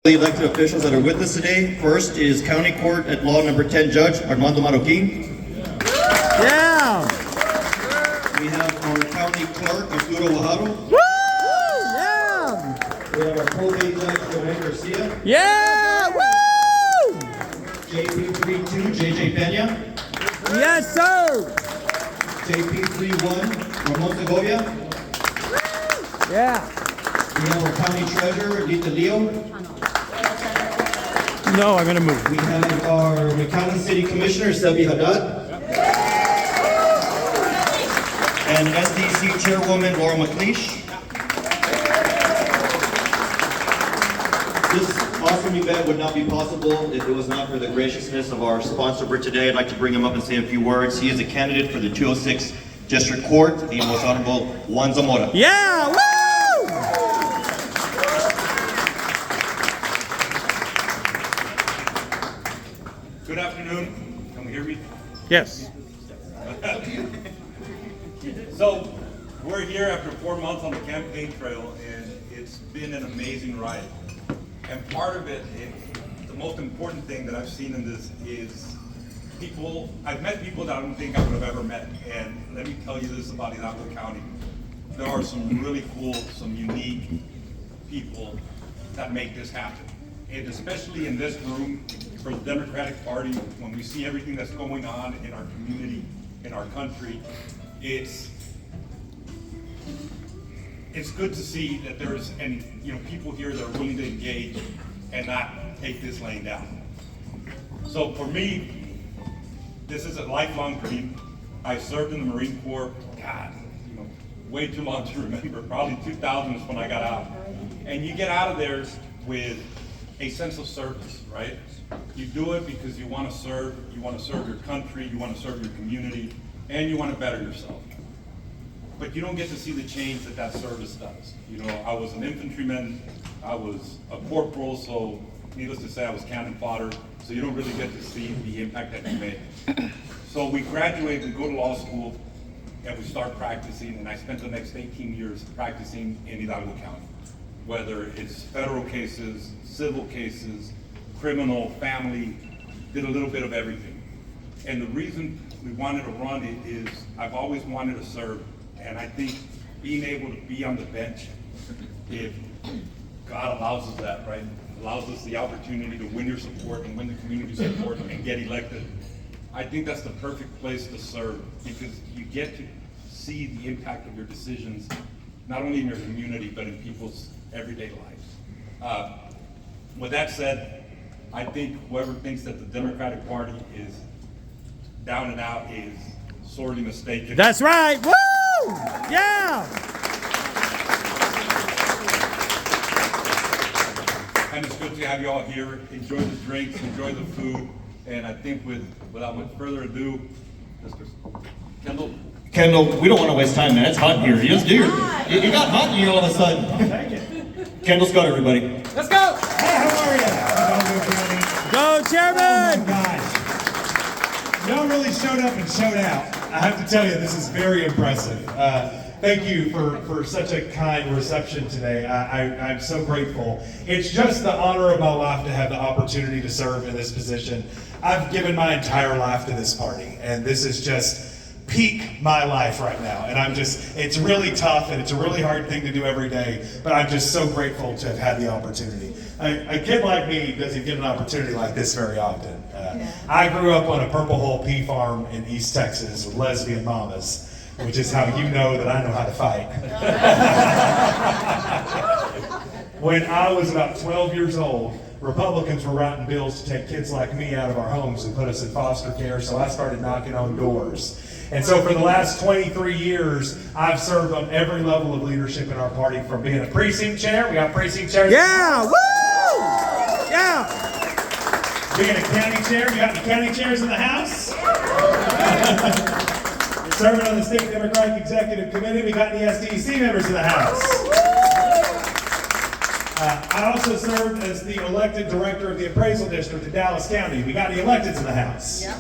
The elected officials that are with us today. First is County Court at Law number 10 Judge Armando Marroquin. Yeah! We have our County Clerk, Arturo Guajardo. Woo! Yeah! We have our probate judge, Joanne Garcia. Yeah! Woo! JP32, JJ Peña. Yes, sir! JP31, Ramon Segovia. Yeah! We have our County Treasurer, Lita Leo. No, I'm gonna move. We have our McAllen City Commissioner, Sebi Haddad. And SDC Chairwoman, Laura McLeish. This awesome event would not be possible if it was not for the graciousness of our sponsor for today. I'd like to bring him up and say a few words. He is a candidate for the 206 District Court, the Most Honorable Juan Zamora. Yeah! Woo! Good afternoon. Can you hear me? Yes. So, we're here after 4 months on the campaign trail, and it's been an amazing ride. And part of it, the most important thing that I've seen in this is people, I've met people that I don't think I would have ever met. And let me tell you this about Hidalgo County. There are some really cool, some unique people that make this happen. And especially in this room, for the Democratic Party, when we see everything that's going on in our community, in our country, it's good to see that there's people here that are willing to engage and not take this laying down. So for me, this is a lifelong dream. I served in the Marine Corps, God, way too long to remember. Probably 2000 is when I got out. And you get out of there with a sense of service, right? You do it because you want to serve your country, you want to serve your community, and you want to better yourself. But you don't get to see the change that service does. I was an infantryman, I was a corporal, so needless to say, I was cannon fodder, so you don't really get to see the impact that you make. So we graduate, we go to law school, and we start practicing, and I spent the next 18 years practicing in Hidalgo County. Whether it's federal cases, civil cases, criminal, family, did a little bit of everything. And the reason we wanted to run it is I've always wanted to serve, and I think being able to be on the bench, if God allows us that, right? Allows us the opportunity to win your support and win the community support and get elected. I think that's the perfect place to serve because you get to see the impact of your decisions, not only in your community, but in people's everyday lives. With that said, I think whoever thinks that the Democratic Party is down and out is sorely mistaken. That's right. Woo! Yeah! And it's good to have you all here. Enjoy the drinks, enjoy the food, and I think without much further ado, Mr. Kendall. Kendall, we don't want to waste time, man. It's hot in here. You just do your, it got hot in here all of a sudden. Kendall Scudder, everybody. Let's go! Hey, how are you? Go, Chairman! Oh my gosh. Y'all really showed up and showed out. I have to tell you, this is very impressive. Thank you for such a kind reception today. I'm so grateful. It's just the honor of my life to have the opportunity to serve in this position. I've given my entire life to this party, and this is just peak my life right now. And it's really tough and it's a really hard thing to do every day, but I'm just so grateful to have had the opportunity. A kid like me doesn't get an opportunity like this very often. I grew up on a Purple Hole pea farm in East Texas with lesbian mamas, which is how you know that I know how to fight. When I was about 12 years old, Republicans were writing bills to take kids like me out of our homes and put us in foster care, so I started knocking on doors. And so for the last 23 years, I've served on every level of leadership in our party, from being a precinct chair. We got precinct chairs. Yeah! Woo! Yeah! Being a county chair. We got the county chairs in the house. Serving on the State Democratic Executive Committee. We got the SDC members in the house. I also served as the elected director of the appraisal district in Dallas County. We got the electeds in the house. Yep.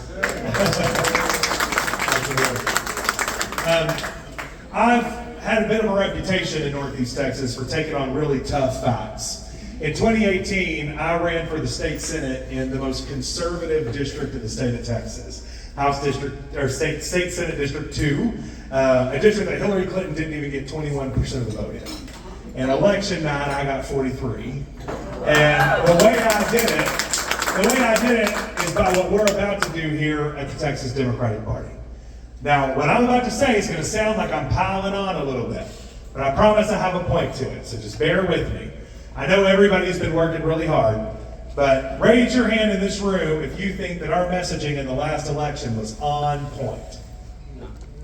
I've had a bit of a reputation in Northeast Texas for taking on really tough fights. In 2018, I ran for the state senate in the most conservative district in the state of Texas, House District or State Senate District 2, a district that Hillary Clinton didn't even get 21% of the vote in. And election night, I got 43. And the way I did it is by what we're about to do here at the Texas Democratic Party. Now, what I'm about to say is going to sound like I'm piling on a little bit, but I promise I have a point to it, so just bear with me. I know everybody's been working really hard, but raise your hand in this room if you think that our messaging in the last election was on point.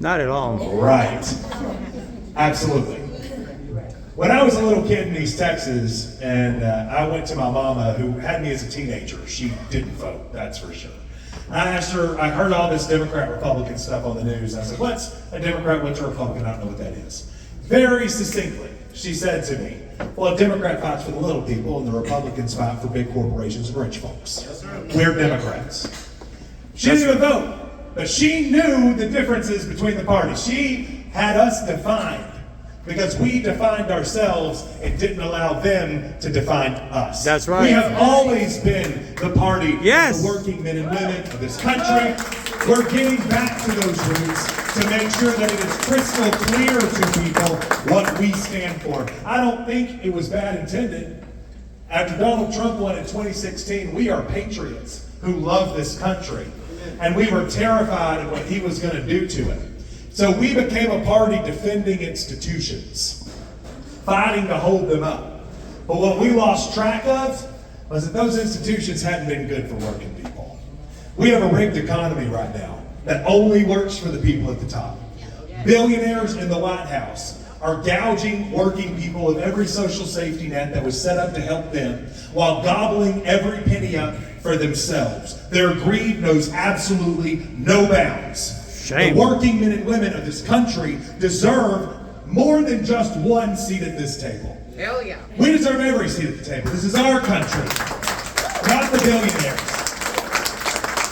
Not at all. Right. Absolutely. When I was a little kid in East Texas, and I went to my mama, who had me as a teenager, she didn't vote, that's for sure. I asked her, I heard all this Democrat-Republican stuff on the news. I said, what's a Democrat, what's a Republican? I don't know what that is. Very succinctly, she said to me, well, a Democrat fights for the little people, and the Republicans fight for big corporations and rich folks. We're Democrats. She didn't even vote, but she knew the differences between the parties. She had us defined, because we defined ourselves and didn't allow them to define us. That's right. We have always been the party Yes. of the working men and women of this country. We're getting back to those roots to make sure that it is crystal clear to people what we stand for. I don't think it was bad intended. After Donald Trump won in 2016, we are patriots who love this country. And we were terrified of what he was going to do to it. So we became a party defending institutions, fighting to hold them up. But what we lost track of was that those institutions hadn't been good for working people. We have a rigged economy right now that only works for the people at the top. Billionaires in the White House are gouging working people of every social safety net that was set up to help them, while gobbling every penny up for themselves. Their greed knows absolutely no bounds. Shame. The working men and women of this country deserve more than just one seat at this table. Hell yeah. We deserve every seat at the table. This is our country, not the billionaires.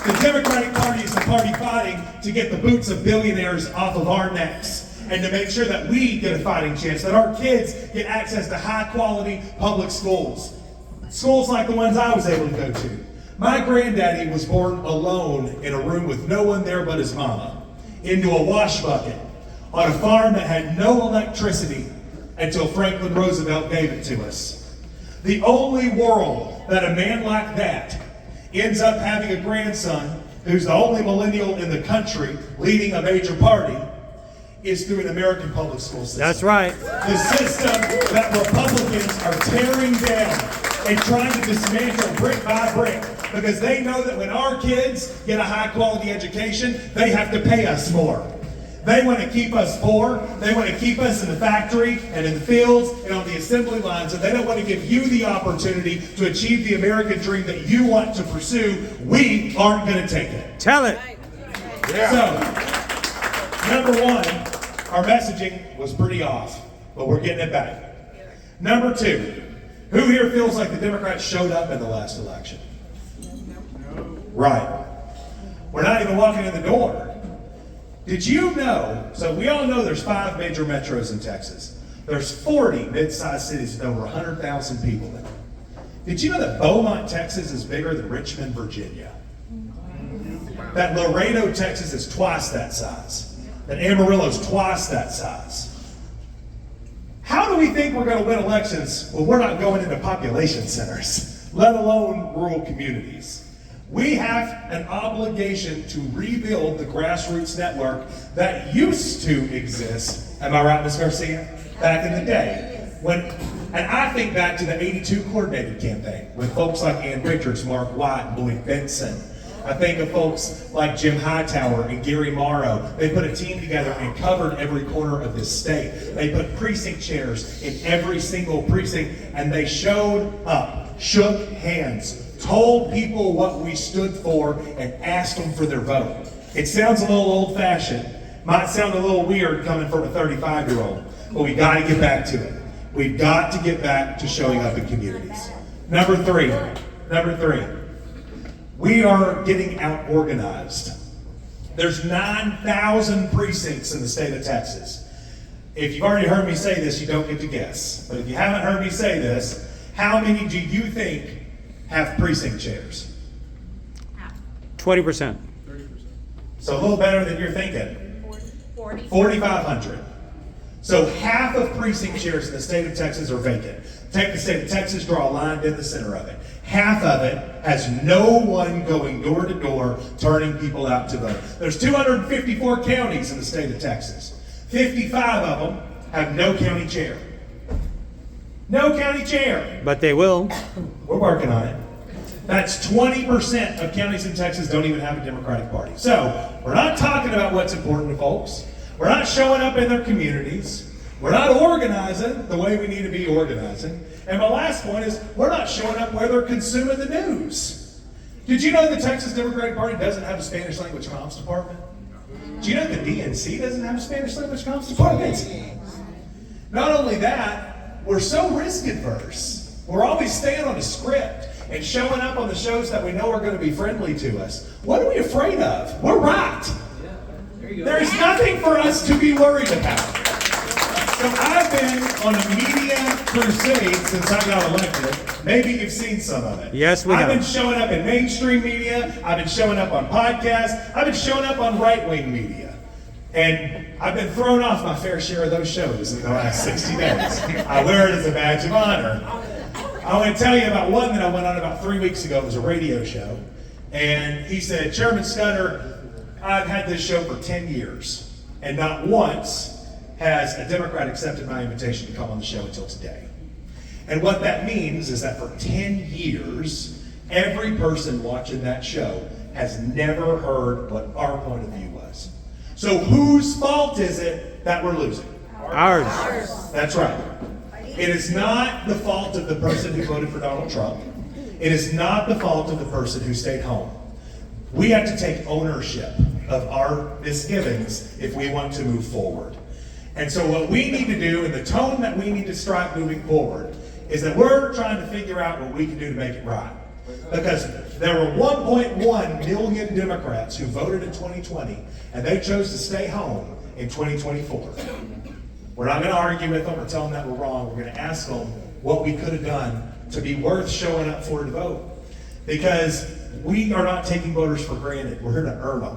The Democratic Party is the party fighting to get the boots of billionaires off of our necks and to make sure that we get a fighting chance, that our kids get access to high-quality public schools. Schools like the ones I was able to go to. My granddaddy was born alone in a room with no one there but his mama, into a wash bucket, on a farm that had no electricity until Franklin Roosevelt gave it to us. The only world that a man like that ends up having a grandson who's the only millennial in the country leading a major party is through an American public school system. That's right. The system that Republicans are tearing down and trying to dismantle brick by brick, because they know that when our kids get a high quality education, they have to pay us more. They want to keep us poor. They want to keep us in the factory and in the fields and on the assembly lines, and they don't want to give you the opportunity to achieve the American dream that you want to pursue. We aren't going to take it. Tell it. So, number one, our messaging was pretty off, but we're getting it back. Number two, who here feels like the Democrats showed up in the last election? Right. We're not even walking in the door. Did you know, so we all know there's 5 major metros in Texas. There's 40 mid-sized cities with over 100,000 people in them. Did you know that Beaumont, Texas is bigger than Richmond, Virginia? That Laredo, Texas is twice that size. That Amarillo's twice that size. How do we think we're going to win elections when we're not going into population centers, let alone rural communities? We have an obligation to rebuild the grassroots network that used to exist. Am I right, Ms. Garcia? Back in the day. And I think back to the 82 coordinated campaign with folks like Ann Richards, Mark White, and Boyd Benson. I think of folks like Jim Hightower and Gary Morrow. They put a team together and covered every corner of this state. They put precinct chairs in every single precinct, and they showed up, shook hands, told people what we stood for, and asked them for their vote. It sounds a little old-fashioned, might sound a little weird coming from a 35-year-old, but we got to get back to it. We've got to get back to showing up in communities. Number three, we are getting out-organized. There's 9,000 precincts in the state of Texas. If you've already heard me say this, you don't get to guess. But if you haven't heard me say this, How many do you think have precinct chairs? 20%. So a little better than you're thinking. 4,500. So half of precinct chairs in the state of Texas are vacant. Take the state of Texas, draw a line in the center of it. Half of it has no one going door to door turning people out to vote. There's 254 counties in the state of Texas. 55 of them have no county chair. No county chair. But they will. We're working on it. That's 20% of counties in Texas don't even have a Democratic Party. So we're not talking about what's important to folks. We're not showing up in their communities. We're not organizing the way we need to be organizing. And my last point is we're not showing up where they're consuming the news. Did you know the Texas Democratic Party doesn't have a Spanish language comms department? Do you know the DNC doesn't have a Spanish language comms department? Not only that, we're so risk adverse. We're always staying on a script and showing up on the shows that we know are going to be friendly to us. What are we afraid of? We're right. There's nothing for us to be worried about. So I've been on a media crusade since I got elected. Maybe you've seen some of it. Yes, we have. I've been showing up in mainstream media. I've been showing up on podcasts. I've been showing up on right-wing media. And I've been thrown off my fair share of those shows in the last 60 days. I wear it as a badge of honor. I want to tell you about one that I went on about 3 weeks ago. It was a radio show. And he said, Chairman Scudder, I've had this show for 10 years. And not once has a Democrat accepted my invitation to come on the show until today. And what that means is that for 10 years, every person watching that show has never heard what our point of view was. So whose fault is it that we're losing? Ours. That's right. It is not the fault of the person who voted for Donald Trump. It is not the fault of the person who stayed home. We have to take ownership of our misgivings if we want to move forward. And so what we need to do, and the tone that we need to strike moving forward, is that we're trying to figure out what we can do to make it right. Because there were 1.1 million Democrats who voted in 2020, and they chose to stay home in 2024. We're not going to argue with them or tell them that we're wrong. We're going to ask them what we could have done to be worth showing up for to vote. Because we are not taking voters for granted. We're here to earn them.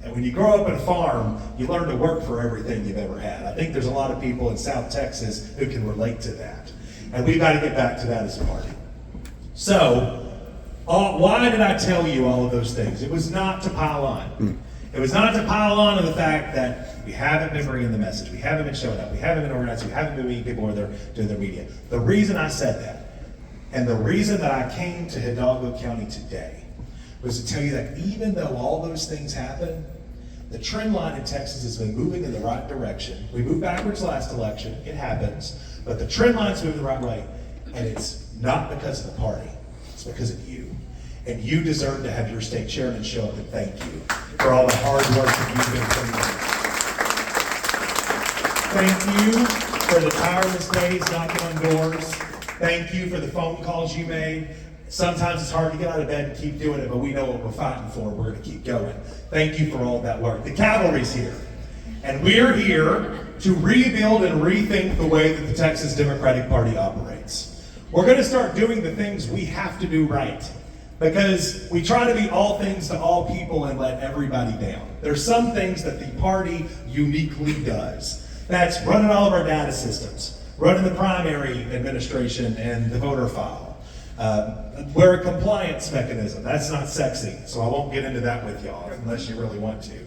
And when you grow up in a farm, you learn to work for everything you've ever had. I think there's a lot of people in South Texas who can relate to that. And we've got to get back to that as a party. So, why did I tell you all of those things? It was not to pile on. It was not to pile on to the fact that we haven't been bringing the message. We haven't been showing up. We haven't been organizing. We haven't been meeting people where they're doing their media. The reason I said that, and the reason that I came to Hidalgo County today, was to tell you that even though all those things happen, the trend line in Texas has been moving in the right direction. We moved backwards last election. It happens. But the trend line's moving the right way. And it's not because of the party. It's because of you. And you deserve to have your state chairman show up and thank you for all the hard work that you've been putting in. Thank you for the tireless days knocking on doors. Thank you for the phone calls you made. Sometimes it's hard to get out of bed and keep doing it, but we know what we're fighting for. We're going to keep going. Thank you for all that work. The cavalry's here. And we're here to rebuild and rethink the way that the Texas Democratic Party operates. We're going to start doing the things we have to do right. Because we try to be all things to all people and let everybody down. There's some things that the party uniquely does. That's running all of our data systems, running the primary administration and the voter file. We're a compliance mechanism. That's not sexy, so I won't get into that with y'all unless you really want to.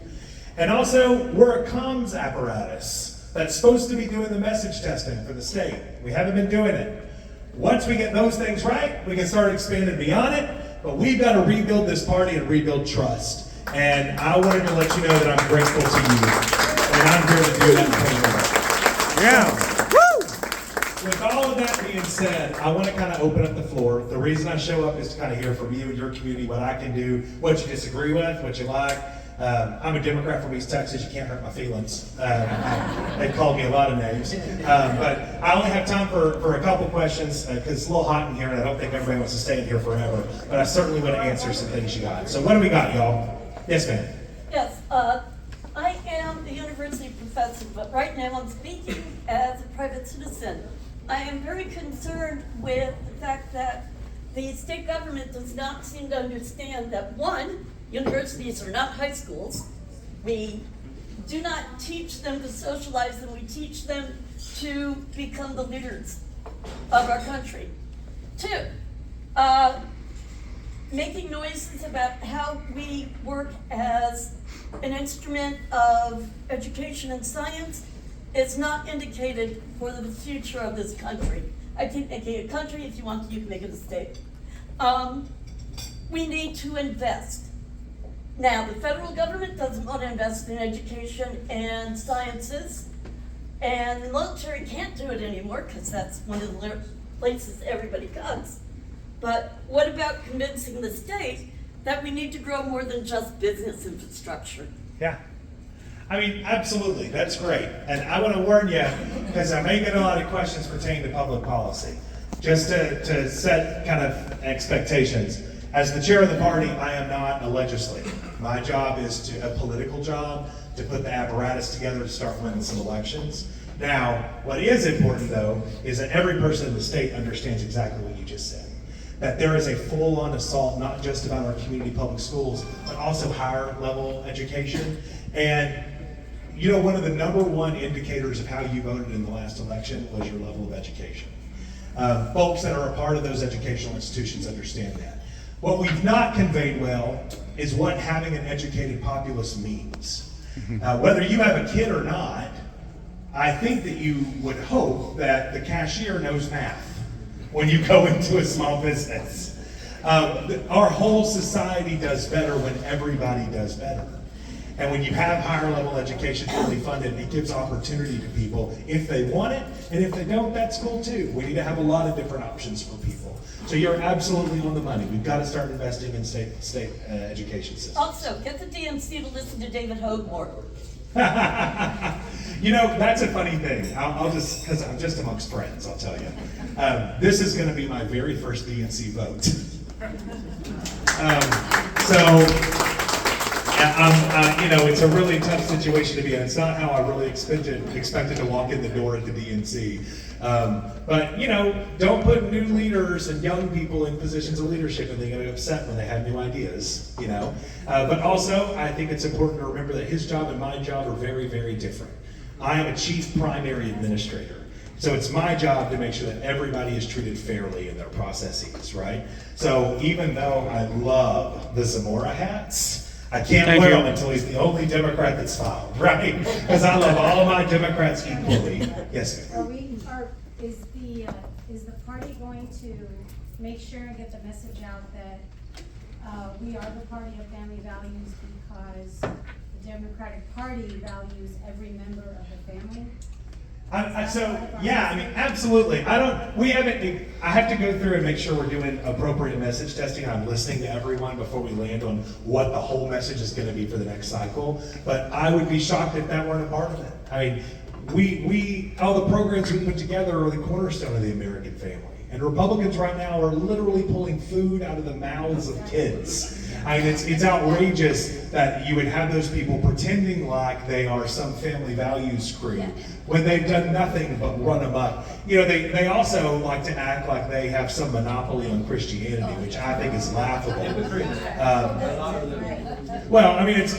And also, we're a comms apparatus that's supposed to be doing the message testing for the state. We haven't been doing it. Once we get those things right, we can start expanding beyond it, but we've got to rebuild this party and rebuild trust. And I wanted to let you know that I'm grateful to you, and I'm here to do that for you. Yeah. With all of that being said, I want to kind of open up the floor. The reason I show up is to kind of hear from you and your community what I can do, what you disagree with, what you like. I'm a Democrat from East Texas. You can't hurt my feelings. They called me a lot of names. But I only have time for a couple questions because it's a little hot in here and I don't think everybody wants to stay in here forever. But I certainly want to answer some things you got. So what do we got, y'all? Yes, ma'am. Yes, I am a university professor, but right now I'm speaking as a private citizen. I am very concerned with the fact that the state government does not seem to understand that, one, universities are not high schools. We do not teach them to socialize them, we teach them to become the leaders of our country. Two, making noises about how we work as an instrument of education and science is not indicated for the future of this country. I keep making a country, if you want to, you can make it a state. We need to invest. Now, the federal government doesn't want to invest in education and sciences, and the military can't do it anymore because that's one of the places everybody cuts. But what about convincing the state that we need to grow more than just business infrastructure? Yeah. I mean, absolutely, that's great. And I want to warn you, because I may get a lot of questions pertaining to public policy. Just to set kind of expectations. As the chair of the party, I am not a legislator. My job is a political job, to put the apparatus together to start winning some elections. Now, what is important though, is that every person in the state understands exactly what you just said. That there is a full-on assault, not just about our community public schools, but also higher level education. And you know, one of the #1 indicators of how you voted in the last election was your level of education. Folks that are a part of those educational institutions understand that. What we've not conveyed well is what having an educated populace means. Whether you have a kid or not, I think that you would hope that the cashier knows math when you go into a small business. Our whole society does better when everybody does better. And when you have higher level education fully funded, it gives opportunity to people if they want it, and if they don't, that's cool too. We need to have a lot of different options for people. So you're absolutely on the money. We've got to start investing in state education systems. Also, get the DNC to listen to David Hogue more. You know, that's a funny thing. I'll just, because I'm just amongst friends, I'll tell you. This is going to be my very first DNC vote. You know, it's a really tough situation to be in. It's not how I really expected to walk in the door at the DNC. But, you know, don't put new leaders and young people in positions of leadership and they get upset when they have new ideas, you know. But also, I think it's important to remember that his job and my job are very, very different. I am a chief primary administrator. So it's my job to make sure that everybody is treated fairly in their processes, right? So even though I love the Zamora hats, I can't wear them until he's the only Democrat that's filed, right? Because I love all of my Democrats equally. Yes, ma'am. Is the party going to make sure and get the message out that we are the party of family values because the Democratic Party values every member of the family? Yeah, I mean, absolutely. I have to go through and make sure we're doing appropriate message testing. I'm listening to everyone before we land on what the whole message is going to be for the next cycle. But I would be shocked if that weren't a part of it. I mean, all the programs we put together are the cornerstone of the American family. And Republicans right now are literally pulling food out of the mouths of kids. I mean, it's outrageous that you would have those people pretending like they are some family values crew when they've done nothing but run amok. You know, they also like to act like they have some monopoly on Christianity, which I think is laughable. Well, I mean, it's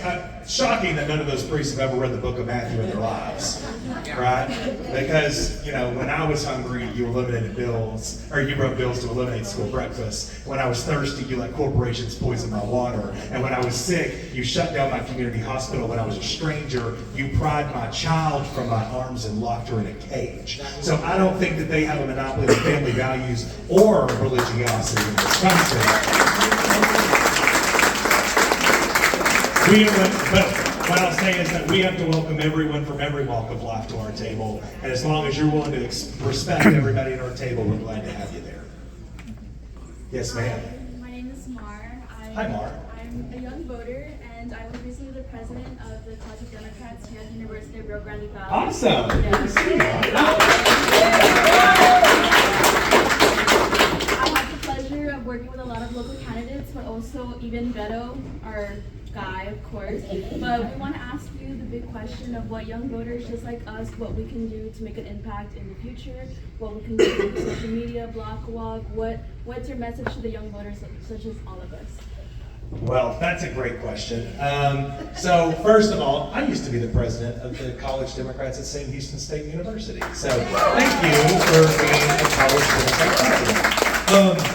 shocking that none of those priests have ever read the book of Matthew in their lives, right? Because, you know, when I was hungry, you eliminated bills, or you wrote bills to eliminate school breakfast. When I was thirsty, you let corporations poison my water. And when I was sick, you shut down my community hospital. When I was a stranger, you pried my child from my arms and locked her in a cage. So I don't think that they have a monopoly of family values or religiosity in this country. But what I'll say is that we have to welcome everyone from every walk of life to our table. And as long as you're willing to respect everybody at our table, we're glad to have you there. Yes, ma'am. My name is Mar. Hi, Mar. I'm a young voter, and I was recently the president of the College of Democrats here at the University of Rio Grande Valley. Awesome. Yeah. Good to see you, Mar. I had the pleasure of working with a lot of local candidates, but also even Beto, our guy, of course. But we want to ask you the big question of what young voters just like us, what we can do to make an impact in the future, what we can do with social media, block walk, what's your message to the young voters such as all of us? Well, that's a great question. So first of all, I used to be the president of the College Democrats at Sam Houston State University. So thank you for being a College Democrat president.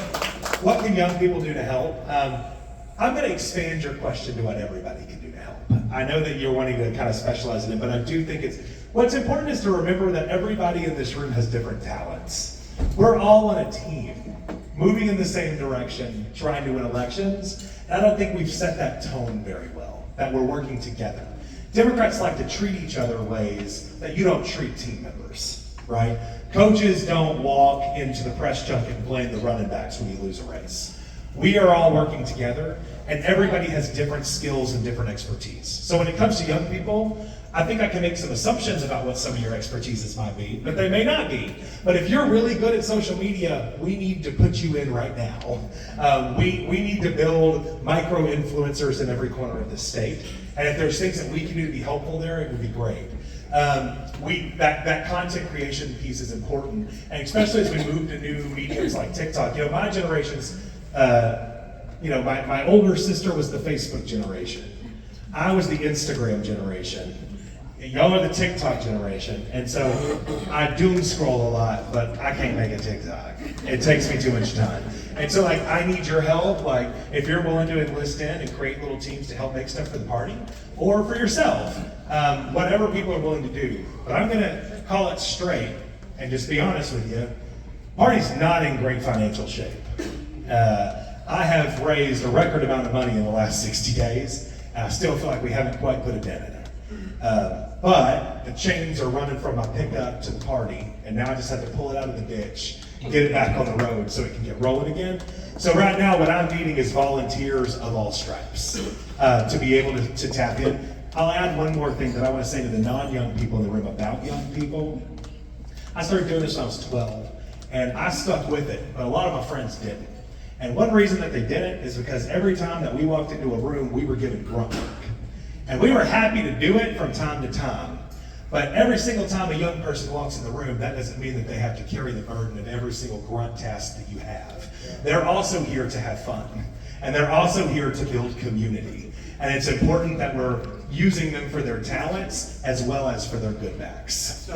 What can young people do to help? I'm going to expand your question to what everybody can do to help. I know that you're wanting to kind of specialize in it, but I do think what's important is to remember that everybody in this room has different talents. We're all on a team, moving in the same direction, trying to win elections. And I don't think we've set that tone very well, that we're working together. Democrats like to treat each other in ways that you don't treat team members, right? Coaches don't walk into the press junket and blame the running backs when you lose a race. We are all working together, and everybody has different skills and different expertise. So when it comes to young people, I think I can make some assumptions about what some of your expertises might be, but they may not be. But if you're really good at social media, we need to put you in right now. We need to build micro-influencers in every corner of the state. And if there's things that we can do to be helpful there, it would be great. That content creation piece is important, and especially as we move to new mediums like TikTok. You know, my generation's, my older sister was the Facebook generation. I was the Instagram generation. Y'all are the TikTok generation, and so I doom scroll a lot, but I can't make a TikTok. It takes me too much time. And so I need your help, if you're willing to enlist in and create little teams to help make stuff for the party, or for yourself, whatever people are willing to do. But I'm gonna call it straight, and just be honest with you, party's not in great financial shape. I have raised a record amount of money in the last 60 days, and I still feel like we haven't quite put a dent in it. But the chains are running from my pickup to the party, and now I just have to pull it out of the ditch and get it back on the road so it can get rolling again. So right now what I'm needing is volunteers of all stripes to be able to tap in. I'll add one more thing that I want to say to the non-young people in the room about young people. I started doing this when I was 12, and I stuck with it, but a lot of my friends didn't. And one reason that they didn't is because every time that we walked into a room, we were given grunt work. And we were happy to do it from time to time. But every single time a young person walks in the room, that doesn't mean that they have to carry the burden of every single grunt task that you have. They're also here to have fun. And they're also here to build community. And it's important that we're using them for their talents as well as for their good backs. So,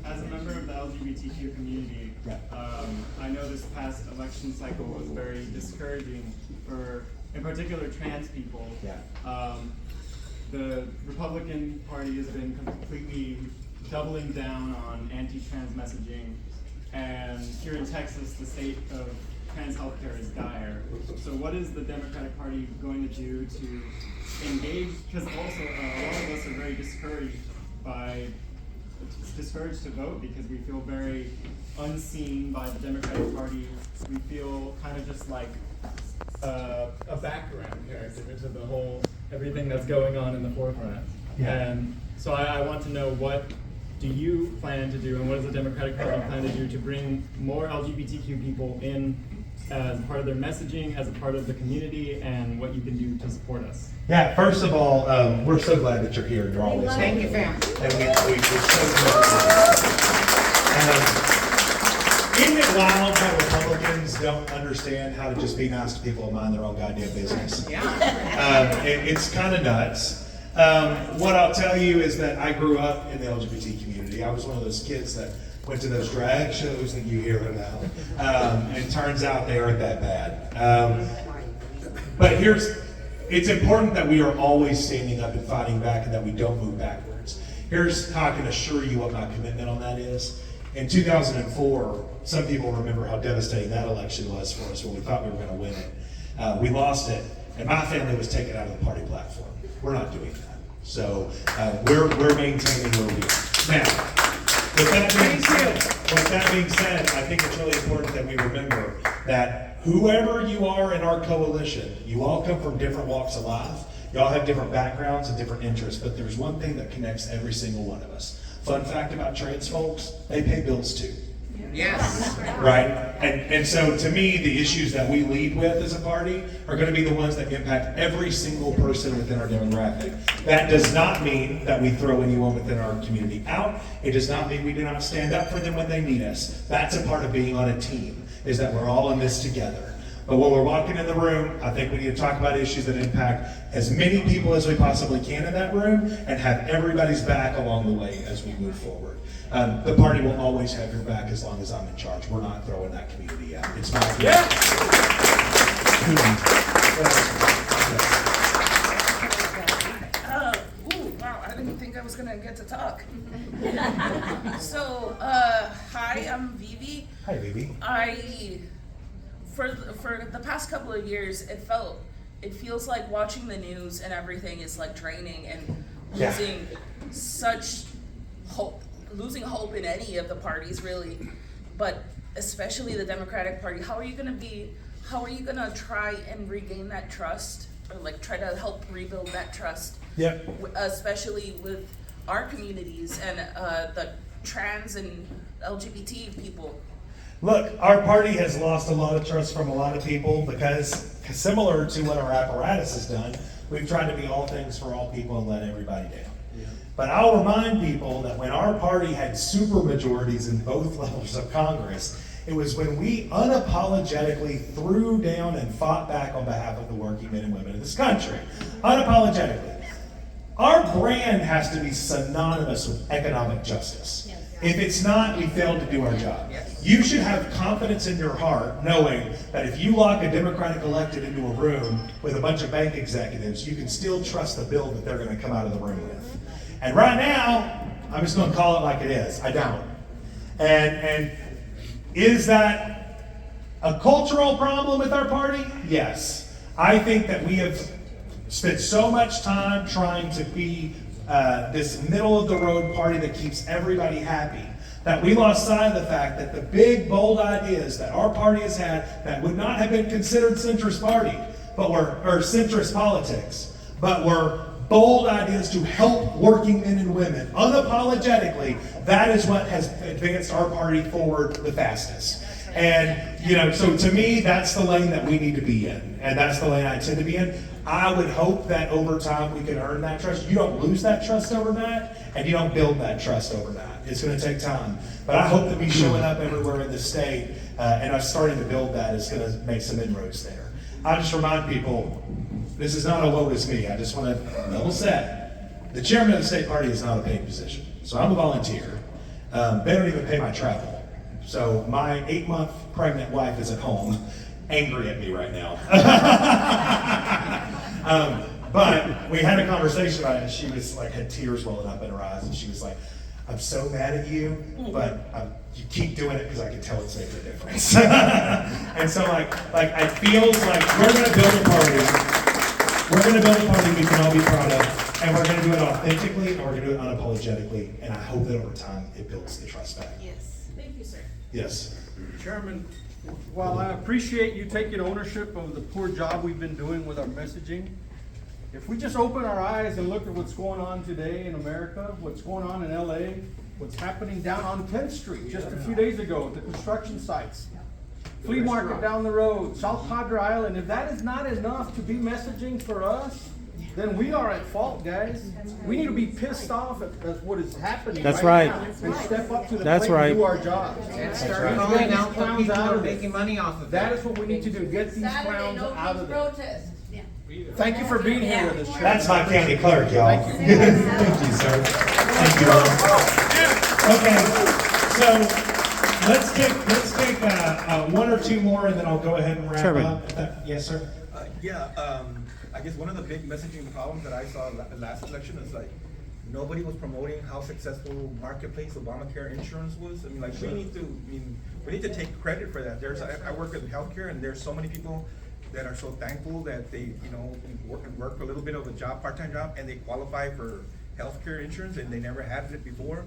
as a member of the LGBTQ community, I know this past election cycle was very discouraging for, in particular, trans people. The Republican Party has been completely doubling down on anti-trans messaging, and here in Texas, the state of trans healthcare is dire. So what is the Democratic Party going to do to engage, because also a lot of us are very discouraged to vote because we feel very unseen by the Democratic Party. We feel kind of just like a background character to the whole, everything that's going on in the forefront. And so I want to know, what do you plan to do, and what does the Democratic Party plan to do to bring more LGBTQ people in as part of their messaging, as a part of the community, and what you can do to support us? Yeah, first of all, we're so glad that you're here and you're always here. Thank you, fam. And we're so glad. Isn't it wild how Republicans don't understand how to just be nice to people and mind their own goddamn business? It's kind of nuts. What I'll tell you is that I grew up in the LGBT community. I was one of those kids that went to those drag shows that you hear about. And it turns out they aren't that bad. But it's important that we are always standing up and fighting back, and that we don't move backwards. Here's how I can assure you what my commitment on that is. In 2004, some people remember how devastating that election was for us when we thought we were going to win it. We lost it, and my family was taken out of the party platform. We're not doing that. So we're maintaining where we are. Now, with that being said, I think it's really important that we remember that whoever you are in our coalition, you all come from different walks of life. You all have different backgrounds and different interests, but there's one thing that connects every single one of us. Fun fact about trans folks, they pay bills too. Yes. Right? And so to me, the issues that we lead with as a party are going to be the ones that impact every single person within our demographic. That does not mean that we throw anyone within our community out. It does not mean we do not stand up for them when they need us. That's a part of being on a team, is that we're all in this together. But when we're walking in the room, I think we need to talk about issues that impact as many people as we possibly can in that room and have everybody's back along the way as we move forward. The party will always have your back as long as I'm in charge. We're not throwing that community out. It's my community. Wow, I didn't think I was gonna get to talk. So, hi, I'm Vivi. Hi, Vivi. For the past couple of years, it feels like watching the news and everything is like draining and losing such hope, losing hope in any of the parties really, but especially the Democratic Party. How are you gonna try and regain that trust, or like try to help rebuild that trust? Yep. Especially with our communities and the trans and LGBT people. Look, our party has lost a lot of trust from a lot of people because, similar to what our apparatus has done, we've tried to be all things for all people and let everybody down. Yeah. But I'll remind people that when our party had super majorities in both levels of Congress, it was when we unapologetically threw down and fought back on behalf of the working men and women of this country. Unapologetically. Our brand has to be synonymous with economic justice. If it's not, we failed to do our job. You should have confidence in your heart knowing that if you lock a Democratic elected into a room with a bunch of bank executives, you can still trust the bill that they're going to come out of the room with. And right now, I'm just going to call it like it is. I don't. And is that a cultural problem with our party? Yes. I think that we have spent so much time trying to be this middle of the road party that keeps everybody happy, that we lost sight of the fact that the big, bold ideas that our party has had that would not have been considered centrist party, or centrist politics, but were bold ideas to help working men and women unapologetically, that is what has advanced our party forward the fastest. And, so to me, that's the lane that we need to be in. And that's the lane I intend to be in. I would hope that over time we can earn that trust. You don't lose that trust overnight, and you don't build that trust overnight. It's going to take time. But I hope that me showing up everywhere in the state and us starting to build that is going to make some inroads there. I just remind people, this is not a woe is me. I just want to level set. The chairman of the state party is not a paid position. So I'm a volunteer. They don't even pay my travel. So my 8-month pregnant wife is at home, angry at me right now. But we had a conversation about it, and she was like, had tears welling up in her eyes, and she was like, I'm so mad at you, but you keep doing it because I can tell it's making a difference. And so like I feel like we're going to build a party. We're going to build a party we can all be proud of, and we're going to do it authentically, and we're going to do it unapologetically, and I hope that over time it builds the trust back. Yes. Thank you, sir. Yes. Chairman, while I appreciate you taking ownership of the poor job we've been doing with our messaging, if we just open our eyes and look at what's going on today in America, what's going on in LA, what's happening down on 10th Street just a few days ago at the construction sites, flea market down the road, South Padre Island, if that is not enough to be messaging for us, then we are at fault, guys. We need to be pissed off at what is happening. That's right. Now and step up to the That's plate right. and do our jobs. And start calling out the people that are making money off of That is what we need to do. Get these clowns out of there. protest. Thank you for being here with us, Chair. That's my county clerk, y'all. Thank you, sir. Thank you all. Okay, so let's take one or two more, and then I'll go ahead and wrap Chairman. up. Yes, sir. I guess one of the big messaging problems that I saw last election is like nobody was promoting how successful marketplace Obamacare insurance was. I mean, like we need to take credit for that. I work in healthcare, and there's so many people that are so thankful that they work for a little bit of a job, part-time job, and they qualify for healthcare insurance, and they never had it before.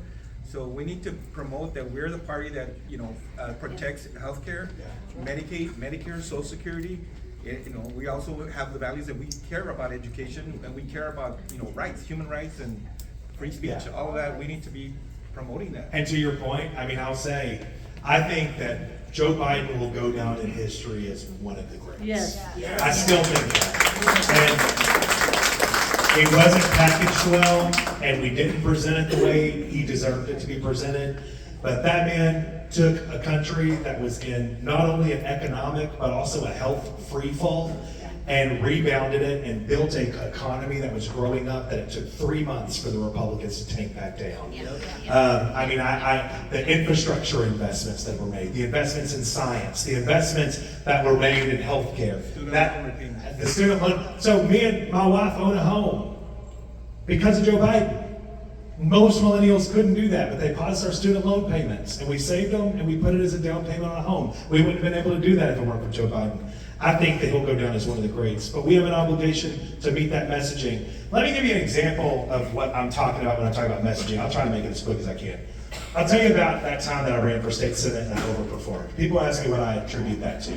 So we need to promote that we're the party that protects healthcare, Medicaid, Medicare, Social Security. We also have the values that we care about education, and we care about rights, human rights, and free speech. All of that we need to be promoting that. And to your point, I mean, I'll say, I think that Joe Biden will go down in history as one of the greats. Yes. I still think that. And it wasn't packaged well, and we didn't present it the way he deserved it to be presented. But that man took a country that was in not only an economic, but also a health free fall, and rebounded it and built an economy that was growing up that it took 3 months for the Republicans to take back down. I mean, the infrastructure investments that were made, the investments in science, the investments that were made in healthcare, the student loan. So me and my wife own a home because of Joe Biden. Most millennials couldn't do that, but they paused our student loan payments, and we saved them, and we put it as a down payment on a home. We wouldn't have been able to do that if it weren't for Joe Biden. I think that he'll go down as one of the greats, but we have an obligation to meet that messaging. Let me give you an example of what I'm talking about when I'm talking about messaging. I'll try to make it as quick as I can. I'll tell you about that time that I ran for state senate and I overperformed. People ask me what I attribute that to.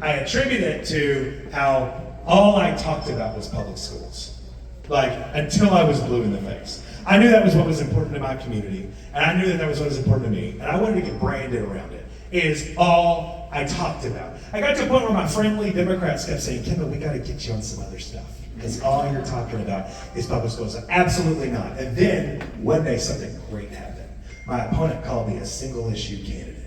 I attribute it to how all I talked about was public schools. Like, until I was blue in the face. I knew that was what was important to my community, and I knew that was what was important to me, and I wanted to get branded around it. It is all I talked about. I got to a point where my friendly Democrats kept saying, Kendall, we got to get you on some other stuff, because all you're talking about is public schools. Absolutely not. And then, one day, something great happened. My opponent called me a single issue candidate.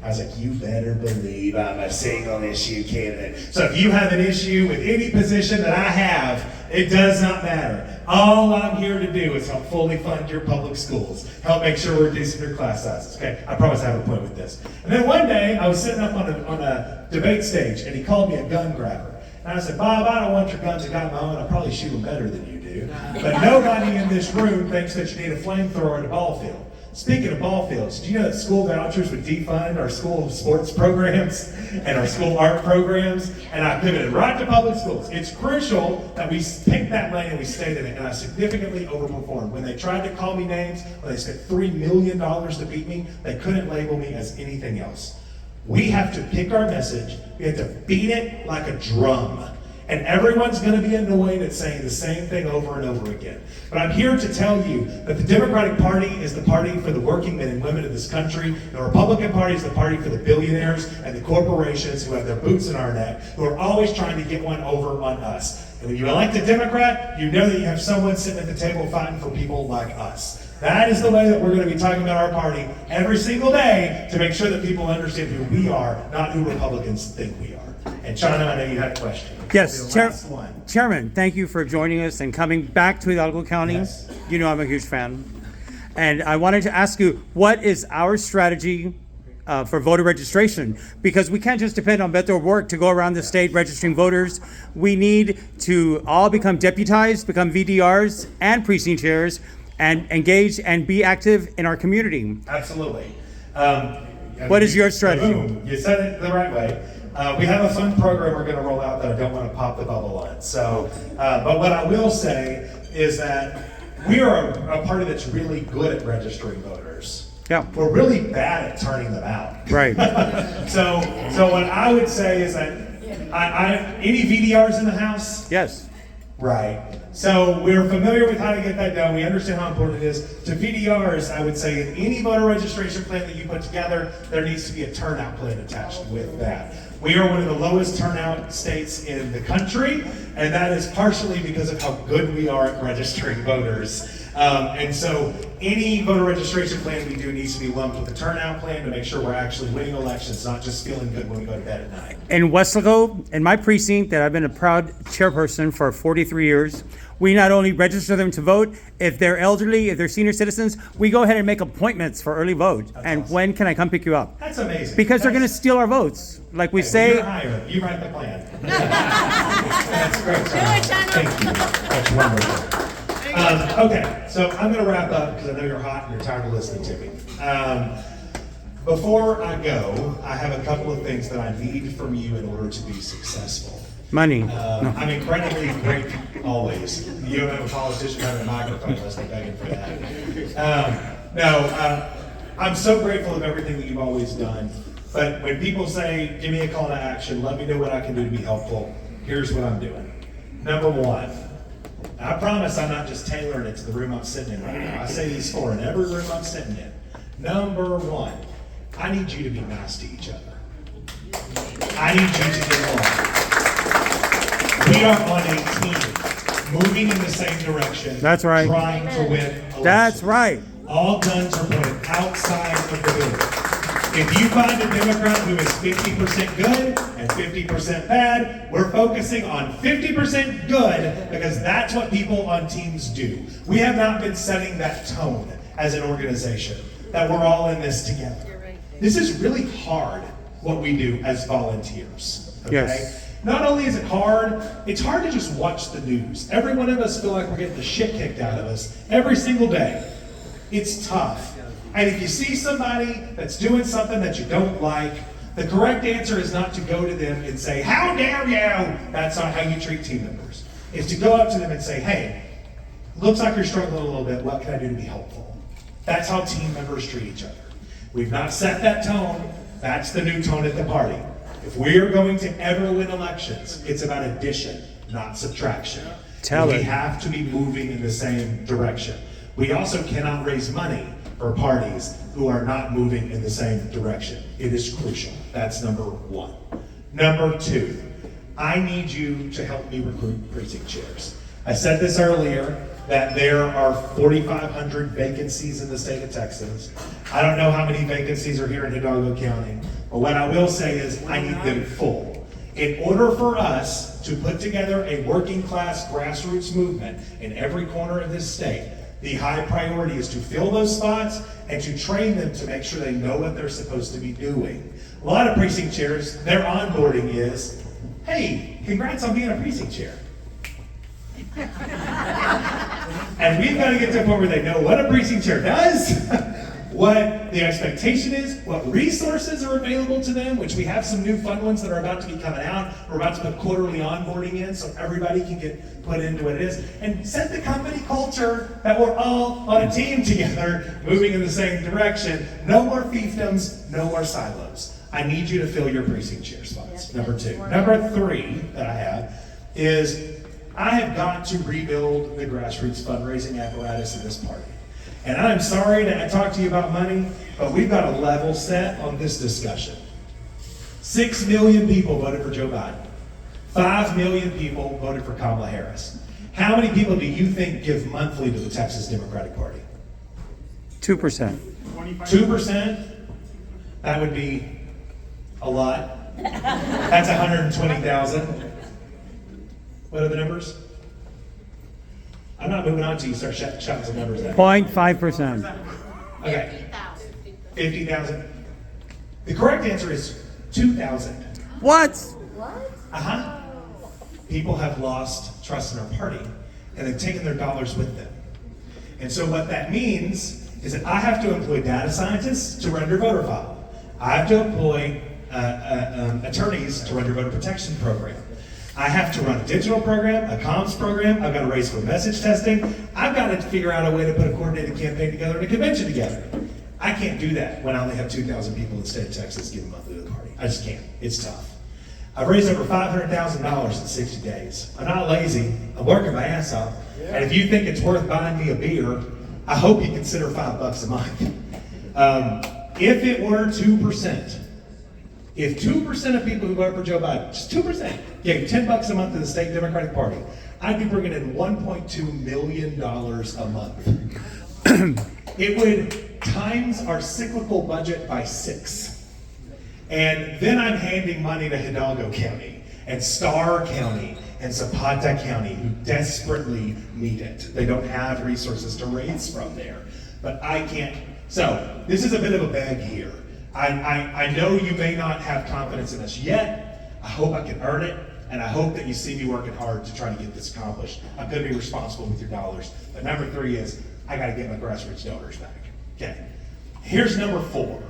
I was like, you better believe I'm a single issue candidate. So if you have an issue with any position that I have, it does not matter. All I'm here to do is help fully fund your public schools. Help make sure we're reducing your class sizes. Okay, I promise I have a point with this. And then one day, I was sitting up on a debate stage, and he called me a gun grabber. And I said, Bob, I don't want your guns. I got my own. I probably shoot them better than you do. But nobody in this room thinks that you need a flamethrower at a ball field. Speaking of ball fields, do you know that school vouchers would defund our school sports programs and our school art programs? And I pivoted right to public schools. It's crucial that we take that money and we stayed in it, and I significantly overperformed. When they tried to call me names, when they spent $3 million to beat me, they couldn't label me as anything else. We have to pick our message, we have to beat it like a drum. And everyone's going to be annoyed at saying the same thing over and over again. But I'm here to tell you that the Democratic Party is the party for the working men and women of this country. The Republican Party is the party for the billionaires and the corporations who have their boots in our neck, who are always trying to get one over on us. And when you elect a Democrat, you know that you have someone sitting at the table fighting for people like us. That is the way that we're going to be talking about our party every single day to make sure that people understand who we are, not who Republicans think we are. And China, I know you had a question. Yes, Chairman, thank you for joining us and coming back to Hidalgo County. Yes. You know I'm a huge fan. And I wanted to ask you, what is our strategy for voter registration? Because we can't just depend on Beto O'Rourke to go around the state registering voters. We need to all become deputized, become VDRs and precinct chairs, and engage and be active in our community. Absolutely. What is your strategy? Boom. You said it the right way. We have a fun program we're going to roll out that I don't want to pop the bubble on. So, but what I will say is that we are a party that's really good at registering voters. Yeah. We're really bad at turning them out. Right. So what I would say is that any VDRs in the house? Yes. Right. So we're familiar with how to get that done. We understand how important it is. To VDRs, I would say in any voter registration plan that you put together, there needs to be a turnout plan attached with that. We are one of the lowest turnout states in the country, and that is partially because of how good we are at registering voters. And so any voter registration plan we do needs to be lumped with a turnout plan to make sure we're actually winning elections, not just feeling good when we go to bed at night. In Westlaco, in my precinct that I've been a proud chairperson for 43 years, we not only register them to vote, if they're elderly, if they're senior citizens, we go ahead and make appointments for early vote. And awesome. When can I come pick you up? That's amazing. Because they're going to steal our votes. Like we say. You're hired. You write the plan. That's great. Thank you. That's wonderful. Okay, so I'm going to wrap up because I know you're hot and you're tired of listening to me. Before I go, I have a couple of things that I need from you in order to be successful. Money. I'm incredibly grateful, always. You don't have a politician having a microphone unless they're begging for that. I'm so grateful of everything that you've always done. But when people say, give me a call to action, let me know what I can do to be helpful, here's what I'm doing. Number one, And I promise I'm not just tailoring it to the room I'm sitting in right now. I say these four in every room I'm sitting in. Number one, I need you to be nice to each other. I need you to get along. We are on a team, moving in the same direction. That's right. Trying to win elections. That's right. All guns are pointed outside of the building. If you find a Democrat who is 50% good and 50% bad, we're focusing on 50% good because that's what people on teams do. We have not been setting that tone as an organization, that we're all in this together. This is really hard, what we do as volunteers. Okay? Yes. Not only is it hard, it's hard to just watch the news. Every one of us feel like we're getting the shit kicked out of us every single day. It's tough. And if you see somebody that's doing something that you don't like, the correct answer is not to go to them and say, "How dare you?" That's not how you treat team members. It's to go up to them and say, "Hey, looks like you're struggling a little bit. What can I do to be helpful?" That's how team members treat each other. We've not set that tone. That's the new tone at the party. If we are going to ever win elections, it's about addition, not subtraction. Tell we it. have to be moving in the same direction. We also cannot raise money for parties who are not moving in the same direction. It is crucial. That's number one. Number two, I need you to help me recruit precinct chairs. I said this earlier, that there are 4,500 vacancies in the state of Texas. I don't know how many vacancies are here in Hidalgo County, but what I will say is I need them full. In order for us to put together a working class grassroots movement in every corner of this state, the high priority is to fill those spots and to train them to make sure they know what they're supposed to be doing. A lot of precinct chairs, their onboarding is, "Hey, congrats on being a precinct chair." And we've got to get to a point where they know what a precinct chair does, what the expectation is, what resources are available to them, which we have some new fun ones that are about to be coming out. We're about to put quarterly onboarding in so everybody can get put into what it is. And set the company culture that we're all on a team together, moving in the same direction. No more fiefdoms, no more silos. I need you to fill your precinct chair spots, number two. Number three that I have is I have got to rebuild the grassroots fundraising apparatus in this party. And I'm sorry to talk to you about money, but we've got a level set on this discussion. 6 million people voted for Joe Biden. 5 million people voted for Kamala Harris. How many people do you think give monthly to the Texas Democratic Party? 2%. 2%? That would be a lot. That's 120,000. What are the numbers? I'm not moving on till you start shouting some numbers at me. 0.5%. Okay. 50,000. The correct answer is 2,000. What? Uh-huh. People have lost trust in our party, and they've taken their dollars with them. And so what that means is that I have to employ data scientists to run your voter file. I have to employ attorneys to run your voter protection program. I have to run a digital program, a comms program. I've got to raise for message testing. I've got to figure out a way to put a coordinated campaign together and a convention together. I can't do that when I only have 2,000 people in the state of Texas giving monthly to the party. I just can't. It's tough. I've raised over $500,000 in 60 days. I'm not lazy. I'm working my ass off. And if you think it's worth buying me a beer, I hope you consider $5 a month. If it were 2%, if 2% of people who vote for Joe Biden, just 2%, gave $10 a month to the state Democratic Party, I'd be bringing in $1.2 million a month. It would times our cyclical budget by 6. And then I'm handing money to Hidalgo County and Starr County and Zapata County who desperately need it. They don't have resources to raise from there. But I can't. So this is a bit of a beg here. I know you may not have confidence in us yet. I hope I can earn it, and I hope that you see me working hard to try to get this accomplished. I'm going to be responsible with your dollars. But number 3 is I got to get my grassroots donors back. Okay. Here's number 4.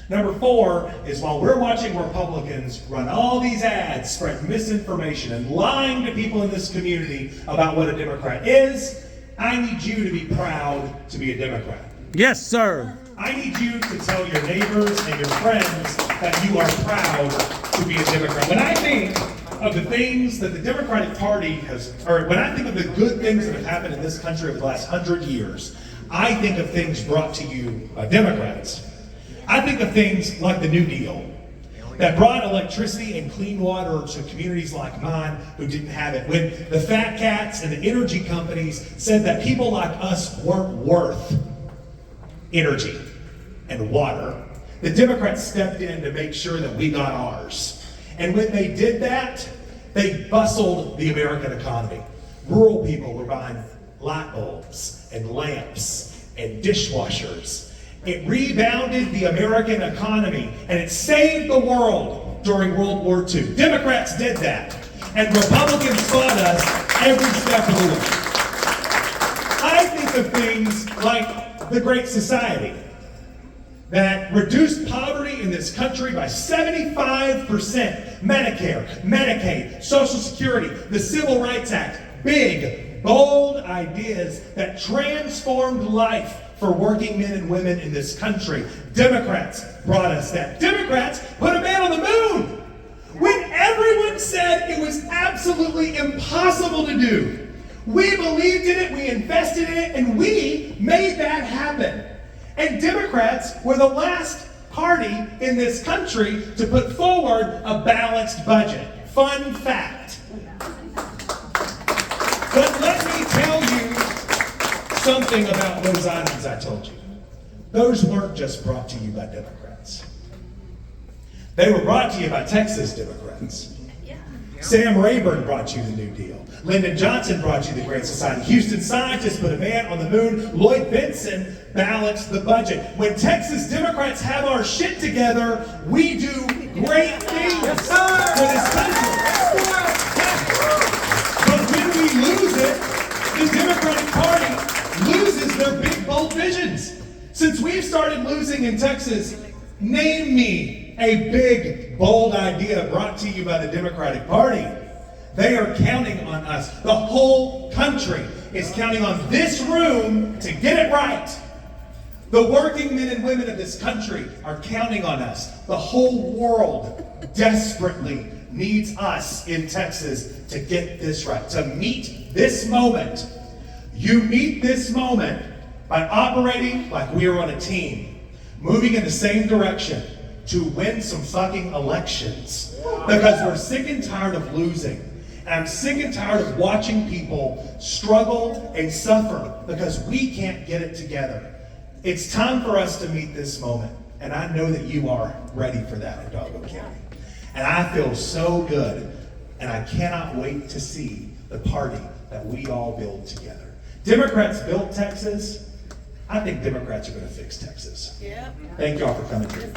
Number 4 is while we're watching Republicans run all these ads, spread misinformation, and lying to people in this community about what a Democrat is, I need you to be proud to be a Democrat. Yes, sir. I need you to tell your neighbors and your friends that you are proud to be a Democrat. When I think of the things that the Democratic Party has, or when I think of the good things that have happened in this country over the last 100 years, I think of things brought to you by Democrats. I think of things like the New Deal that brought electricity and clean water to communities like mine who didn't have it. When the fat cats and the energy companies said that people like us weren't worth energy and water, the Democrats stepped in to make sure that we got ours. And when they did that, they bustled the American economy. Rural people were buying light bulbs and lamps and dishwashers. It rebounded the American economy, and it saved the world during World War II. Democrats did that, and Republicans fought us every step of the way. I think of things like the Great Society that reduced poverty in this country by 75%. Medicare, Medicaid, Social Security, the Civil Rights Act, big, bold ideas that transformed life for working men and women in this country. Democrats brought us that. Democrats put a man on the moon when everyone said it was absolutely impossible to do. We believed in it, we invested in it, and we made that happen. And Democrats were the last party in this country to put forward a balanced budget. Fun fact. But let me tell you something about those items I told you. Those weren't just brought to you by Democrats. They were brought to you by Texas Democrats. Sam Rayburn brought you the New Deal. Lyndon Johnson brought you the Great Society. Houston scientists put a man on the moon. Lloyd Bentsen balanced the budget. When Texas Democrats have our shit together, we do great things for this country. But when we lose it, the Democratic Party loses their big, bold visions. Since we've started losing in Texas, name me a big, bold idea brought to you by the Democratic Party. They are counting on us. The whole country is counting on this room to get it right. The working men and women of this country are counting on us. The whole world desperately needs us in Texas to get this right, to meet this moment. You meet this moment by operating like we are on a team, moving in the same direction to win some fucking elections. Because we're sick and tired of losing. And I'm sick and tired of watching people struggle and suffer because we can't get it together. It's time for us to meet this moment. And I know that you are ready for that in Hidalgo County. And I feel so good. And I cannot wait to see the party that we all build together. Democrats built Texas. I think Democrats are going to fix Texas. Thank y'all for coming here.